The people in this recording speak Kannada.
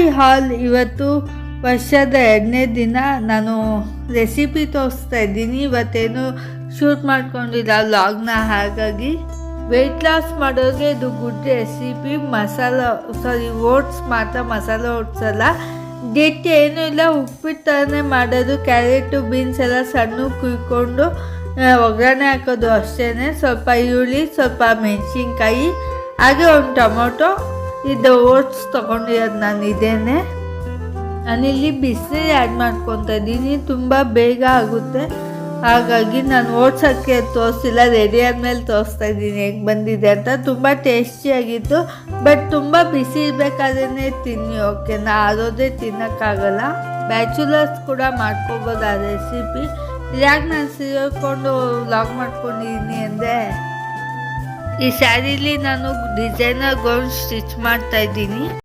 ಹಾಯ್ ಹಾಲ್, ಇವತ್ತು ವರ್ಷದ 2ನೇ ದಿನ ನಾನು ರೆಸಿಪಿ ತೋರಿಸ್ತಾ ಇದ್ದೀನಿ. ಇವತ್ತೇನು ಶೂಟ್ ಮಾಡ್ಕೊಂಡಿಲ್ಲ ವ್ಲಾಗ್ನ, ಹಾಗಾಗಿ ವೆಯ್ಟ್ ಲಾಸ್ ಮಾಡೋರಿಗೆ ಇದು ಗುಡ್ ರೆಸಿಪಿ. ಓಟ್ಸ್ ಮಾತ್ರ, ಮಸಾಲ ಓಟ್ಸ್ ಅಲ್ಲ, ಗೆಟ್ ಏನೂ ಇಲ್ಲ, ಉಪ್ಪಿಟ್ಟು ಥರನೇ ಮಾಡೋದು. ಕ್ಯಾರೆಟು ಬೀನ್ಸ್ ಎಲ್ಲ ಸಣ್ಣ ಕುಯ್ಕೊಂಡು ಒಗ್ಗರಣೆ ಹಾಕೋದು ಅಷ್ಟೇ. ಸ್ವಲ್ಪ ಈರುಳ್ಳಿ, ಸ್ವಲ್ಪ ಮೆಣಸಿನ್ಕಾಯಿ, ಹಾಗೆ ಒಂದು ಟೊಮೊಟೊ. ಇದು ಓಟ್ಸ್ ತೊಗೊಂಡಿರೋದು ನಾನು ಇದೇನೆ. ನಾನಿಲ್ಲಿ ಬಿಸಿನೀರು ಆ್ಯಡ್ ಮಾಡ್ಕೊತಾ ಇದ್ದೀನಿ, ತುಂಬ ಬೇಗ ಆಗುತ್ತೆ. ಹಾಗಾಗಿ ನಾನು ಓಟ್ಸ್ ಅಕ್ಕಿ ತೋರಿಸಿಲ್ಲ, ರೆಡಿ ಆದಮೇಲೆ ತೋರಿಸ್ತಾ ಇದ್ದೀನಿ ಹೇಗೆ ಬಂದಿದೆ ಅಂತ. ತುಂಬ ಟೇಸ್ಟಿಯಾಗಿತ್ತು, ಬಟ್ ತುಂಬ ಬಿಸಿ ಇರಬೇಕಾದ್ರೆ ತಿನ್ನಿ, ಓಕೆನಾ? ಆರೋದೇ ತಿನ್ನೋಕ್ಕಾಗಲ್ಲ. ಬ್ಯಾಚುಲರ್ಸ್ ಕೂಡ ಮಾಡ್ಕೋಬೋದು ಆ ರೆಸಿಪಿ. ಯಾಕೆ ನಾನು ಸೇರಿಕೊಂಡು ವ್ಲಾಗ್ ಮಾಡ್ಕೊಂಡಿದ್ದೀನಿ ಅಂದರೆ, ಈ ಸ್ಯಾರಿಲಿ ನಾನು ಡಿಸೈನರ್ ಗೌನ್ ಸ್ಟಿಚ್ ಮಾಡ್ತಾಯಿದ್ದೀನಿ.